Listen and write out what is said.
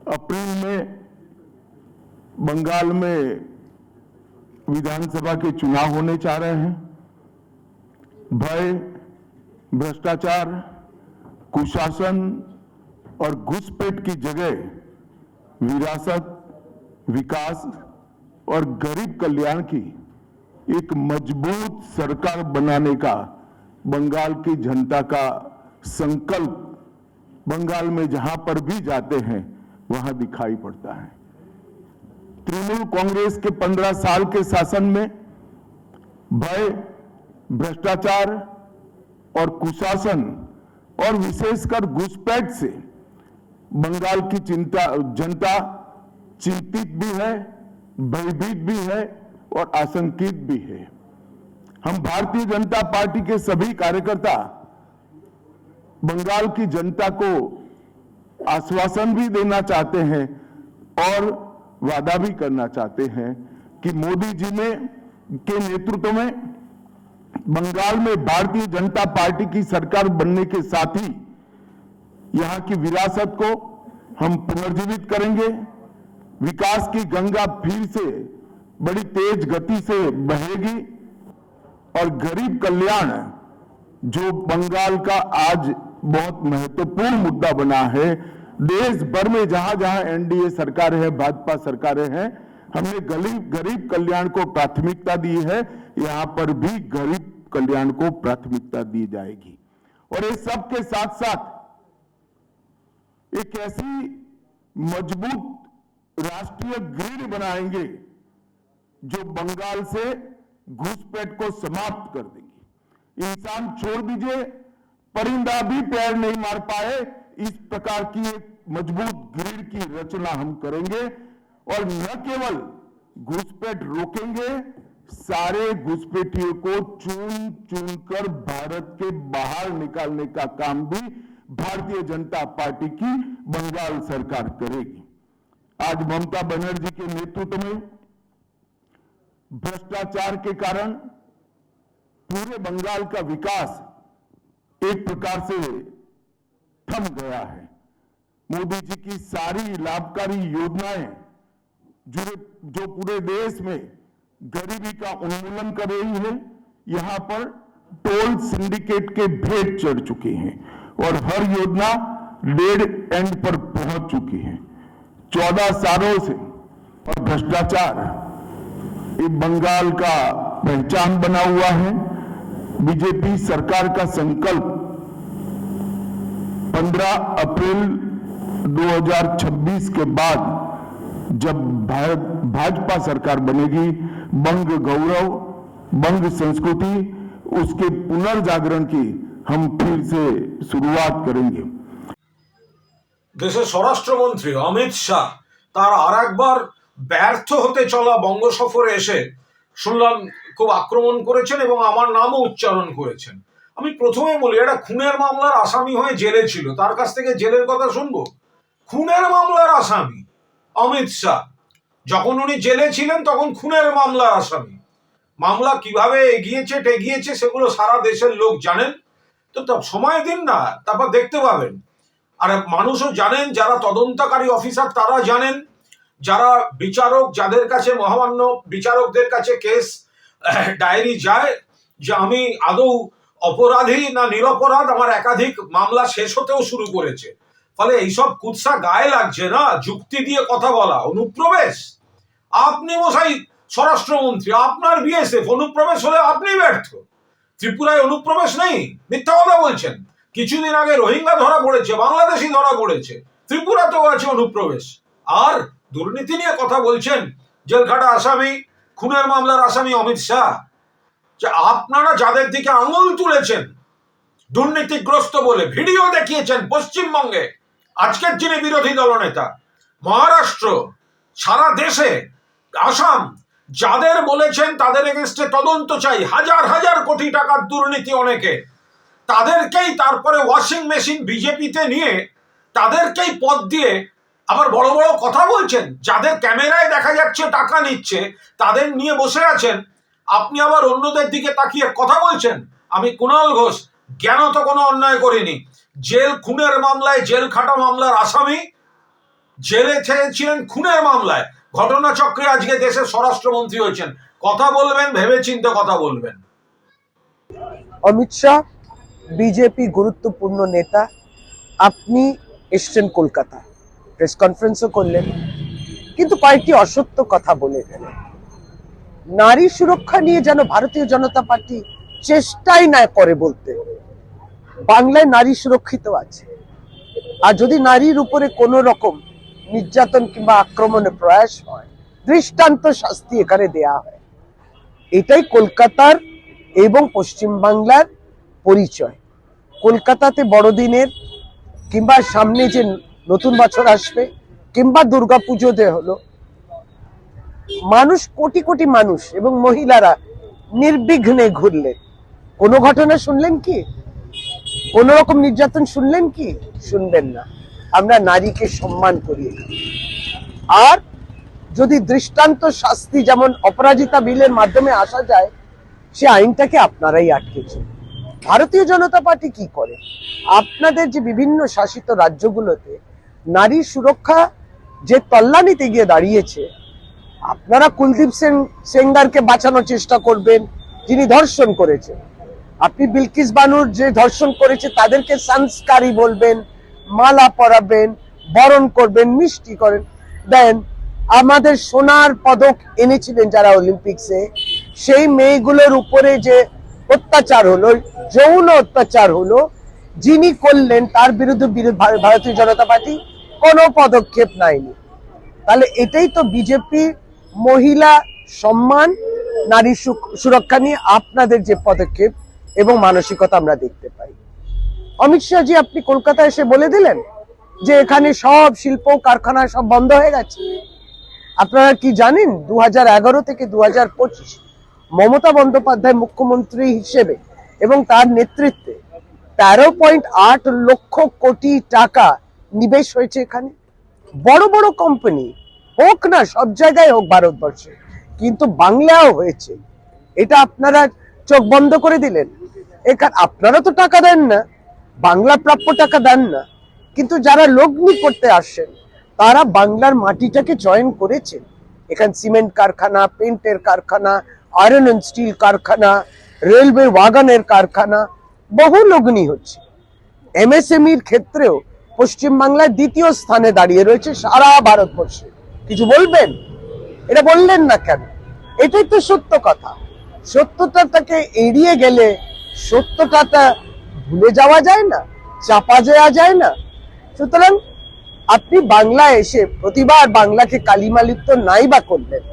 अप्रैल में बंगाल में विधानसभा के चुनाव होने जा रहे हैं। भय, भ्रष्टाचार, कुशासन और घुसपैठ की जगह विरासत, विकास और गरीब कल्याण की एक मजबूत सरकार बनाने का बंगाल की जनता का संकल्प बंगाल में जहां पर भी जाते हैं वहां दिखाई पड़ता है। तृणमूल कांग्रेस के 15 साल के शासन में भय, भ्रष्टाचार और कुशासन और विशेषकर घुसपैठ से बंगाल की जनता चिंतित भी है, भयभीत भी है और आशंकित भी है। हम भारतीय जनता पार्टी के सभी कार्यकर्ता बंगाल की जनता को आश्वासन भी देना चाहते हैं और वादा भी करना चाहते हैं कि मोदी जी के नेतृत्व में बंगाल में भारतीय जनता पार्टी की सरकार बनने के साथ ही यहां की विरासत को हम पुनर्जीवित करेंगे। विकास की गंगा फिर से बड़ी तेज गति से बहेगी और गरीब कल्याण, जो बंगाल का आज बहुत महत्वपूर्ण मुद्दा बना है, देश भर में जहां जहां एनडीए सरकारें हैं, भाजपा सरकारें हैं, हमने गरीब कल्याण को प्राथमिकता दी है। यहां पर भी गरीब कल्याण को प्राथमिकता दी जाएगी और इस सब के साथ साथ एक ऐसी मजबूत राष्ट्रीय ग्रिड बनाएंगे जो बंगाल से घुसपैठ को समाप्त कर देगी। इंसान छोड़ दीजिए, परिंदा भी पैर नहीं मार पाए, इस प्रकार की एक मजबूत ग्रिड की रचना हम करेंगे और न केवल घुसपैठ रोकेंगे, सारे घुसपैठियों को चुन चुनकर भारत के बाहर निकालने का काम भी भारतीय जनता पार्टी की बंगाल सरकार करेगी। आज ममता बनर्जी के नेतृत्व में भ्रष्टाचार के कारण पूरे बंगाल का विकास एक प्रकार से थम गया है। मोदी जी की सारी लाभकारी योजनाएं जो पूरे देश में गरीबी का उन्मूलन कर रही है, यहां पर टोल सिंडिकेट के भेद चढ़ चुके हैं और हर योजना डेड एंड पर पहुंच चुकी है। 14 सालों से और भ्रष्टाचार ये बंगाल का पहचान बना हुआ है। बीजेपी सरकार का संकल्प 15 अप्रैल 2026 के बाद जब भाजपा सरकार बनेगी, बंग गौरव, बंग संस्कृति, उसके पुनर्जागरण की हम फिर से शुरुआत करेंगे। দেশের স্বরাষ্ট্রমন্ত্রী অমিত শাহ তার আরেকবার ব্যর্থ হতে চলা বঙ্গ সফরে এসে শুনলাম খুব আক্রমণ করেছেন এবং আমার নামও উচ্চারণ করেছেন। আমি প্রথমে বলি, এটা খুনের মামলার আসামি হয়ে জেলে ছিল, তার কাছ থেকে জেলের কথা শুনবো? খুনের মামলার আসামি অমিত শাহ, যখন উনি জেলে ছিলেন তখন খুনের মামলার আসামি। মামলা কিভাবে এগিয়েছে টেগিয়েছে সেগুলো সারা দেশের লোক জানেন। তো সময় দিন না, তারপর দেখতে পাবেন। আর মানুষও জানেন, যারা তদন্তকারী অফিসার তারা জানেন, যারা বিচারক, যাদের কাছে মহামান্য বিচারকদের কাছে কেস ডায়েরি যায় যে আমি আদৌ অপরাধী না নিরপরাধ, আমার একাধিক মামলা শেষ হতেও শুরু করেছে। ফলে এইসব কুৎসা গায়ে লাগছে না, যুক্তি দিয়ে কথা বলা। অনুপ্রবেশ, আপনি মশাই স্বরাষ্ট্রমন্ত্রী, আপনার বিএসএফ, অনুপ্রবেশ হলে আপনি ব্যর্থ। ত্রিপুরায় অনুপ্রবেশ নেই, মিথ্যা কথা বলছেন। কিছুদিন আগে রোহিঙ্গা ধরা পড়েছে, বাংলাদেশি ধরা পড়েছে, ত্রিপুরাতেও আছে অনুপ্রবেশ। আর দুর্নীতি নিয়ে কথা বলছেন, জেলখাটা আসামি, খুনের মামলার আসামি অমিত শাহ। যে আপনারা যাদের দিকে আঙুল তুলেছেন দুর্নীতিগ্রস্ত বলে, ভিডিও দেখিয়েছেন পশ্চিমবঙ্গে, আজকের যিনি বিরোধী দলনেতা, মহারাষ্ট্র, সারা দেশে, আসাম, যাদের বলেছেন তাদের এগেনস্টে তদন্ত চাই, হাজার হাজার কোটি টাকার দুর্নীতি অনেকে, তাদেরকেই তারপরে ওয়াশিং মেশিন বিজেপিতে নিয়ে তাদেরকেই পদ দিয়ে আবার বড় বড় কথা বলছেন। যাদের ক্যামেরায় দেখা যাচ্ছে টাকা নিচ্ছে, তাদের নিয়ে বসে আছেন, আপনি আবার অন্যদের দিকে তাকিয়ে কথা বলছেন। আমি কুণাল ঘোষ জ্ঞানত কোনো অন্যায় করিনি। জেল খুনের মামলায় জেল খাটা মামলার আসামি জেলে ছিলেন খুনের মামলায়, ঘটনাচক্রে আজকে দেশের স্বরাষ্ট্রমন্ত্রী হয়েছেন। কথা বলবেন ভেবেচিন্তে কথা বলবেন। অমিত শাহ বিজেপি গুরুত্বপূর্ণ নেতা, আপনি এসছেন কলকাতা, প্রেস কনফারেন্সও করলেন, কিন্তু কয়েকটি অসত্য কথা বলে গেলেন। নারী সুরক্ষা নিয়ে যেন ভারতীয় জনতা পার্টি চেষ্টাই না করে বলতে। বাংলায় নারী সুরক্ষিত আছে, আর যদি নারীর উপরে কোনো রকম নির্যাতন কিংবা আক্রমণের প্রয়াস হয়, দৃষ্টান্ত শাস্তি এখানে দেয়া হয়। এটাই কলকাতার এবং পশ্চিমবাংলার পরিচয়। কলকাতাতে বড়দিনের কিংবা সামনে যে নতুন বছর আসবে কিংবা দুর্গাপুজোতে হলো, মানুষ কোটি কোটি মানুষ এবং মহিলারা নির্বিঘ্নে ঘুরলেন। কোনো ঘটনা শুনলেন কি? কোন রকম নির্যাতন শুনলেন কি? শুনবেন না। আমরা নারীকে সম্মান করি। আর যদি দৃষ্টান্ত শাস্তি যেমন অপরাজিতা বিলের মাধ্যমে আসা যায়, সে আইনটাকে আপনারাই আটকেছেন। ভারতীয় জনতা পার্টি কি করে? আপনাদের যে বিভিন্ন শাসিত রাজ্যগুলোতে নারী সুরক্ষা যে তল্লানিতে গিয়ে দাঁড়িয়েছে, আপনারা কুলদীপ সেঙ্গারকে বাঁচানোর চেষ্টা করবেন, যিনি ধর্ষণ করেছেন। আপনি বিলকিস বানুর যে ধর্ষণ করেছে তাদেরকে সংস্কারী বলবেন, মালা পরাবেন, বরণ করবেন, মিষ্টি করেন দেন। আমাদের সোনার পদক এনেছিলেন যারা অলিম্পিক্সে, সেই মেয়েগুলোর উপরে যে অত্যাচার হলো, যৌন অত্যাচার হলো, যিনি করলেন তার বিরুদ্ধে ভারতীয় জনতা পার্টি কোনো পদক্ষেপ নেয়নি। তাহলে এটাই তো বিজেপি মহিলা সম্মান, নারী সুরক্ষা নিয়ে আপনাদের যে পদক্ষেপ এবং মানসিকতা আমরা দেখতে পাই। অমিত শাহজি, আপনি কলকাতা এসে বলে দিলেন যে এখানে সব শিল্প কারখানা সব বন্ধ হয়ে গেছে। আপনারা কি জানেন 2011 থেকে 2025 মমতা বন্দ্যোপাধ্যায় মুখ্যমন্ত্রী হিসেবে এবং তার নেতৃত্বে 13.8 লক্ষ কোটি টাকা নিবেশ হয়েছে এখানে। বড় বড় কোম্পানি হোক না, সব জায়গায় হোক ভারতবর্ষে, কিন্তু বাংলাও হয়েছে। এটা আপনারা চোখ বন্ধ করে দিলেন। এখানে আপনারা তো টাকা দেন না, বাংলা প্রাপ্য টাকা দেন না, কিন্তু যারা লগ্নি করতে আসেন তারা বাংলার মাটিটাকে চয়ন করেছেন। এখানে সিমেন্ট কারখানা, পেন্টের কারখানা, আয়রন এন্ড স্টিল কারখানা, রেলওয়ে ওয়াগনের কারখানা, বহু লগ্নি হচ্ছে। এমএসএমইর ক্ষেত্রেও পশ্চিমবাংলায় দ্বিতীয় স্থানে দাঁড়িয়ে রয়েছে সারা ভারতবর্ষে। কিছু বলবেন? এটা বললেন না কেন? এটাই তো সত্য কথা। সত্যটাকে এড়িয়ে গেলে সত্যটা ভুলে যাওয়া যায় না, চাপা দেওয়া যায় না। সুতরাং আপনি বাংলা এসে প্রতিবার বাংলাকে কালিমালিপ্ত নাই বা করলেন,